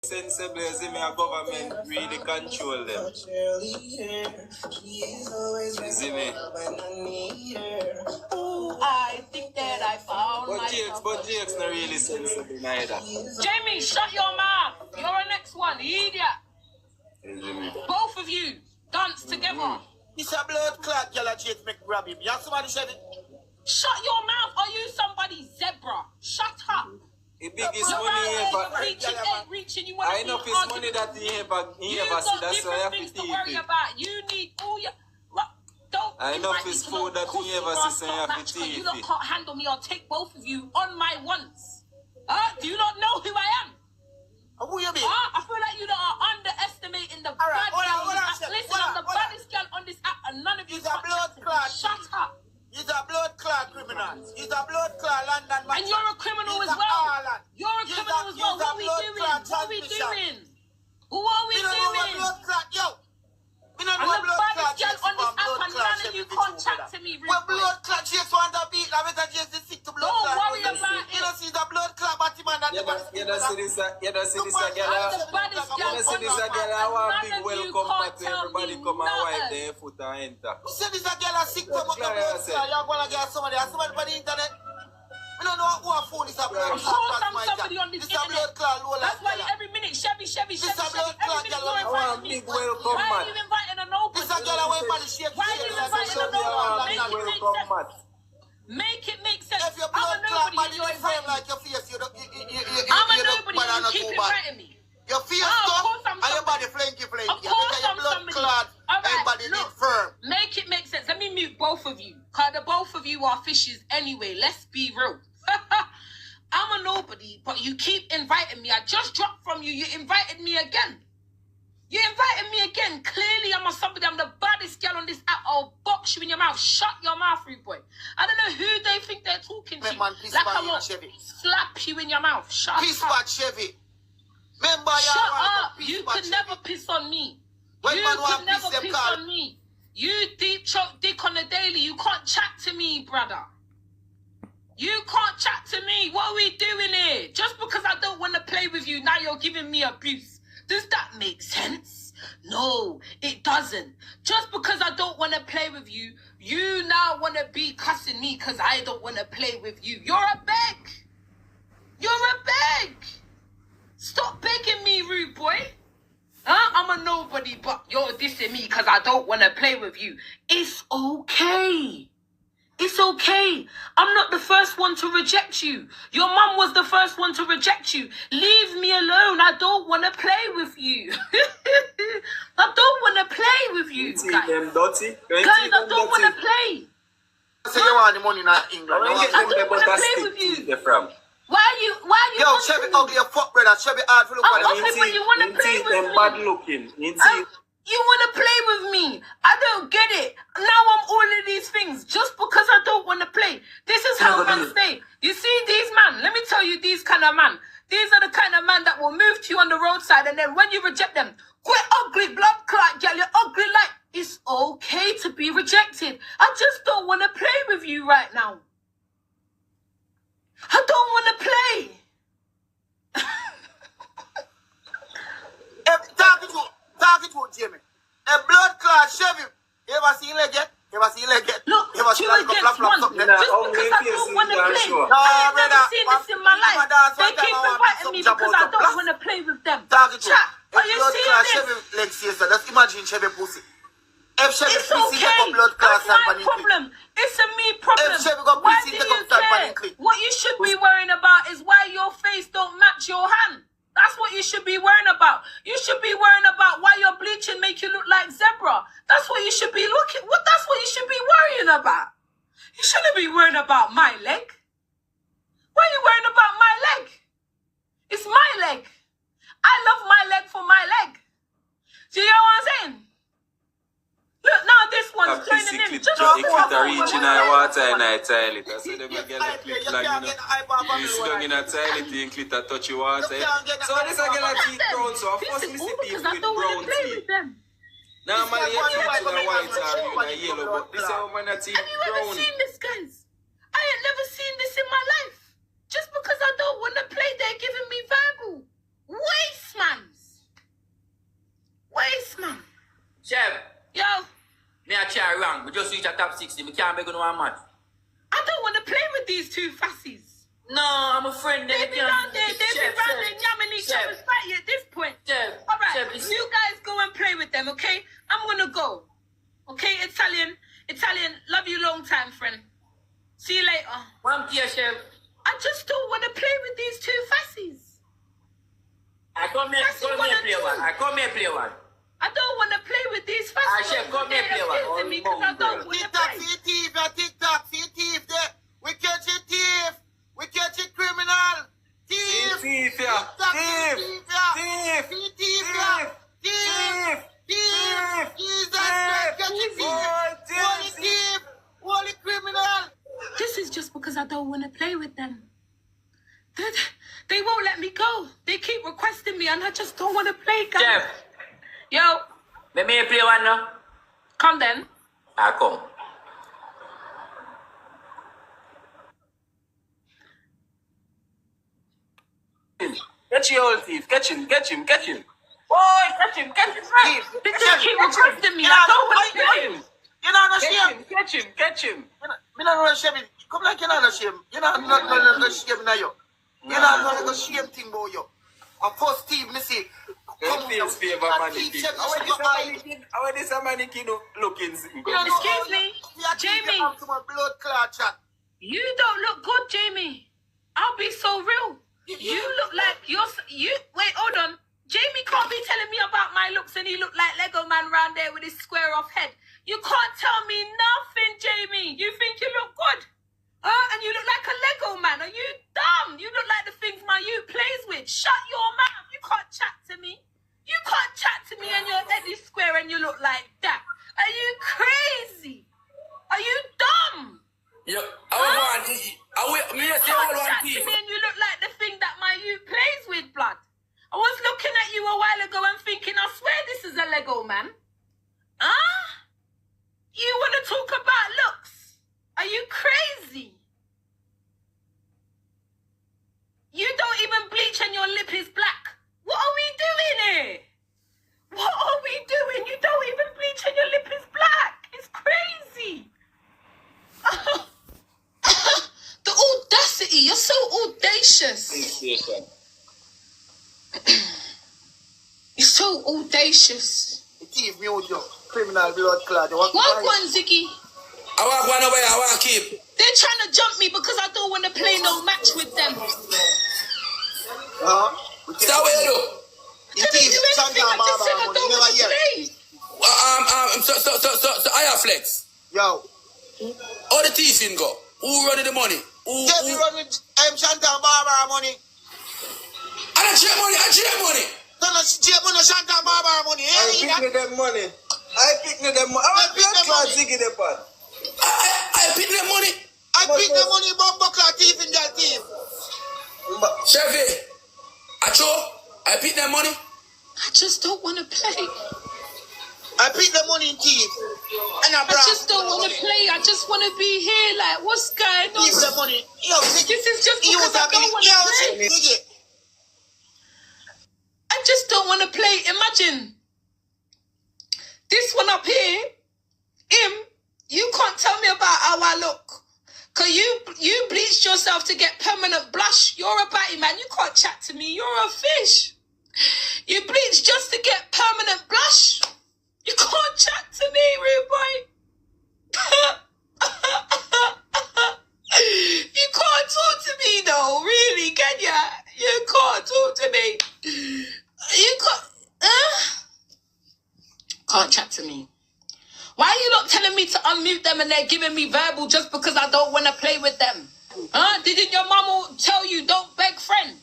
Sensibly, as if our government really control them. See me? I think that I found but Jake's not really sensible neither. Jamie, shut your mouth. You're the next one, idiot. Both of you, dance together. It's a blood clot, girl, Jake make grab him. You have somebody said it? Shut your mouth. Are you somebody zebra? Shut up. The biggest money ever. Reaching, you I know his money that he ever see. That's why I have to to worry about. You need all your. Don't. I know his food that he ever see. So I have to You lot can't handle me. I'll take both of you on my once. Do you not know who I am? Who you be? I feel like you lot are underestimating the bad girl. Listen, I'm the baddest girl on this app, and none of you. He's a blood clot. Shut up. He's a blood clot criminal. He's a blood clot London man. And you're a criminal as well. You're a criminal as well. What are we doing? What are we doing? What are we doing? Blood clot, yo. I'm the baddest girl on this app, and none of you can't chat to me. Well, blood clot, she just want to beat. I better just sick to blood clot. Don't worry about it. You know, she's a blood clot, but man, that you don't see this girl. I'm the baddest girl on this app, and none of you can't tell me nothing. Their foot and enter. You say this girl is sick to blood clot. You're going to get somebody on the internet. I don't know who a phone is a blood clot. Of course, I'm somebody on this internet. That's why every minute, Chevy. Every minute you're inviting me. Why are you inviting a nobody? Why are you inviting a nobody? Make it make sense. If you're I'm a blood nobody, clot, you're inviting me. like your face, you I'm a nobody, you keep inviting me. Your face Oh, and your body flanky. Of course I'm blood somebody. clot, everybody Look, need firm. make it make sense. Let me mute both of you. Because the both of you are fishes anyway. Let's be real. I'm a nobody, but you keep inviting me. I just dropped from you. You invited me again. You invited me again. Clearly, I'm somebody. I'm the baddest girl on this app. I'll box you in your mouth. Shut your mouth, rude boy. I don't know who they think they're talking to. Man, like I will slap you in your mouth. Shut Peace up. back, Chevy. Remember, Shut up. You could never piss on me. When You man could want never piss, them piss call. on me. You deep choke dick on the daily. You can't chat to me, brother. You can't chat to me. What are we doing here? Just because I don't want to play with you, now you're giving me abuse. Does that make sense? No, it doesn't. Just because I don't want to play with you, you now want to be cussing me because I don't want to play with you. You're a beg. You're a beg. Stop begging me, rude boy. I'm a nobody, but you're dissing me because I don't want to play with you. It's okay. It's okay. I'm not the first one to reject you. Your mum was the first one to reject you. Leave me alone. I don't want to play with you. I don't want to play with you, guys. Guys, I don't want to play. So you want the money in England? I don't want to play with you. Why are you Yo, Chevy ugly a fuck, brother. Chevy hard for look I'm at ugly, but you want to play with me. Bad looking. You want to play with me. I don't get it. Now I'm all of these things just because I don't want to play. This is how men stay. You see these man, let me tell you these kind of man. These are the kind of man that will move to you on the roadside, and then when you reject them, quit ugly blood clot, girl, you're ugly like. It's okay to be rejected. I just don't want to play with you right now. I don't want to play. Talk it to Jimmy. A blood clot, Chevy. You ever seen leg yet? Look, two against one. Just because I don't want to play. I ain't never seen this in my life. They keep inviting me because I don't want to play with them. Chat, are you seeing this? Just imagine Chevy pussy. If Chevy It's pussy okay. take up blood clot, That's my problem. It's a me problem. If Chevy got Why pussy, do take you up stand care? by the What you should be worrying about is why your face don't match your hand. That's what you should be worrying about. You should be worrying about why your bleaching make you look like zebra. That's what you should be looking. That's what you should be worrying about. You shouldn't be worrying about my leg. Why are you worrying about my leg? It's my leg. I love my leg for my leg. Do you know what I'm saying? Look, now this one's joining in. Just reaching our water and I toilet. I said, them get a clip like, you know, you sit down in a toilet, you clip a touch your water. So this a get a teeth brown, so of course we see people with brown teeth. Normally, your teeth is a white or a yellow, but this is when a teeth Have you brown. ever seen this, guys? I ain't never seen this in my life. Just because I don't want to play, they're giving me verbal. Waste, man. Chev, Yo, me a try wrong. We just reach a top 60. We can't make no one match. I don't want to play with these two fassies. No, I'm a friend. They be down there, they be round there yamming each other's fight at this point. All right, you guys go and play with them, okay? I'm gonna go. Okay, Italian, love you long time, friend. See you later. One here, Chef. I just don't want to play with these two fassies. I come here play one. I come here play one. I don't want to play with these fassies. Chef, come here play one. Because I don't want to play. TikTok, see thief there. We catch a thief. We catch a criminal. Thief. Thief, yeah. Thief. Thief. Thief. Holy criminal. This is just because I don't want to play with them. They won't let me go. They keep requesting me and I just don't want to play, guys. Chef. Yo. Let me play one now. Come then. I come. Catch your old thief. Catch him. Boy, catch him. Thief. They just keep requesting me. I don't want to play. You know, no shame. Catch him. Me no shame. Come like you know no shame. You know no shame na you. You know no shame thing about you. And first team, me see. Don't feel favor, mannequin. How is this a mannequin looking? Excuse me, Jamie. Blood clot chat. You don't look good, Jamie. I'll be so real. You look like wait, hold on. Jamie can't be telling me about my looks and he look like Lego man round there with his square off head. You can't tell me nothing, Jamie. You think you look good? And you look like a Lego man. Are you dumb? You look like the things my youth plays with. Shut your mouth. You can't chat to me. You can't chat to me and your head is square and you look like that. Are you crazy? Are you dumb? Yo, You can't chat to me and you look like the thing that my youth plays with, blood. I was looking at you a while ago and thinking, I swear this is a Lego man. You want to talk about looks? Are you crazy? You don't even bleach and your lip is black. What are we doing here? What are we doing? You don't even bleach and your lip is black. It's crazy. The audacity. You're so audacious. You're so audacious. Thief me out you. Criminal blood clot. One one, Ziggy. I want one away. I want to keep. They're trying to jump me because I don't want to play no match with them. Stop what you do. You thief. I just said I don't want to play. So I have flex. Yo. All the thief in go. Who running the money? Yes, you run with Chantal Barbara money. I don't share money. No, Chantal Barbara money. I pick them money. I pick them money. I pick them money. I pick the money, buckler thief in that thief. Chevy, I pick them money. I just don't want to play. I pick the money in thief. And I just don't want to play. I just want to be here. Like, what's going on? Thief the money. Yo, this is just because I don't want to play. I just don't want to play. Imagine this one up here. You can't tell me about how I look. Cause you bleached yourself to get permanent blush. You're a batty man. You can't chat to me. You're a fish. You bleached just to get permanent blush. You can't chat to me, rude boy. You can't talk to me though, really, can ya? You can't talk to me. You can't chat to me. Why are you not telling me to unmute them and they're giving me verbal just because I don't want to play with them? Didn't your mama tell you don't beg friend?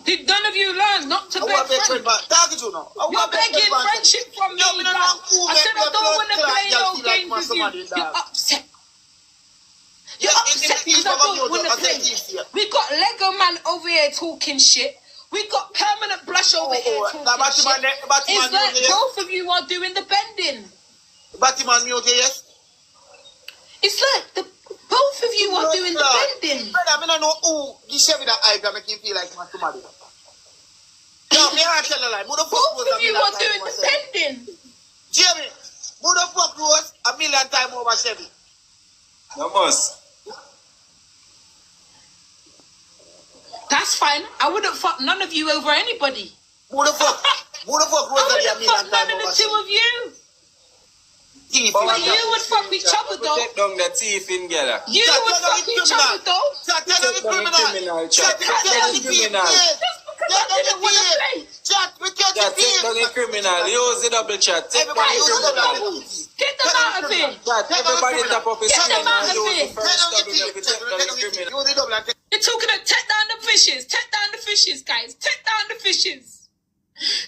Did none of you learn not to beg friend? You're begging friendship from me. I said I don't want to play no games with you. You're upset. You're upset because I don't want to play. We got Lego man over here talking shit. We got permanent blush over here talking shit. It's like both of you are doing the bending. Batman music, yes? It's like both of you are doing the bending. Brother, I don't know who the chef that I make you feel like somebody. No, me can't tell a lie. Who the fuck Both Rose of a you million are times doing over the Chevy? pending. Jamie, who the fuck Rose a million times over Chevy? No must. That's fine. I wouldn't fuck none of you over anybody. Who the fuck Rose I a wouldn't million fuck none times of over the two Chevy? of you. Thief, But you you would fuck each other though. Take down the thief in Gala. You Chat, would tell them fuck it's each criminal. other though. Chat, tell them it's Take down the criminal. criminal, Chat, chat. we Take catch down the the thief. criminal. Yes. Just because Take I down the didn't want to thief. play. Chat, we catch the Chat, take thief. down the criminal. Use the double chat. Take down Everybody the use the criminal. double. Get them out of here. Chat, everybody tap up his Get screen them out and of use here. the first double. Take down the criminal. Use the double and take. You're talking about take down the fishes. Take down the fishes, guys. Take down the fishes.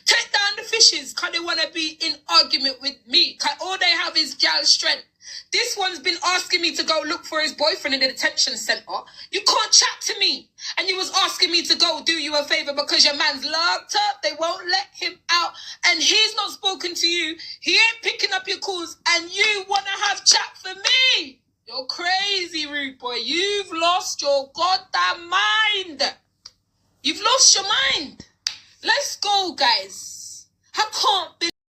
Take down the fishes because they want to be in argument with me. Cause all they have is gal strength. This one's been asking me to go look for his boyfriend in the detention center. You can't chat to me. And you was asking me to go do you a favor because your man's locked up. They won't let him out. And he's not spoken to you. He ain't picking up your calls. And you want to have chat for me. You're crazy, rude boy. You've lost your goddamn mind. You've lost your mind. Let's go, guys. I can't believe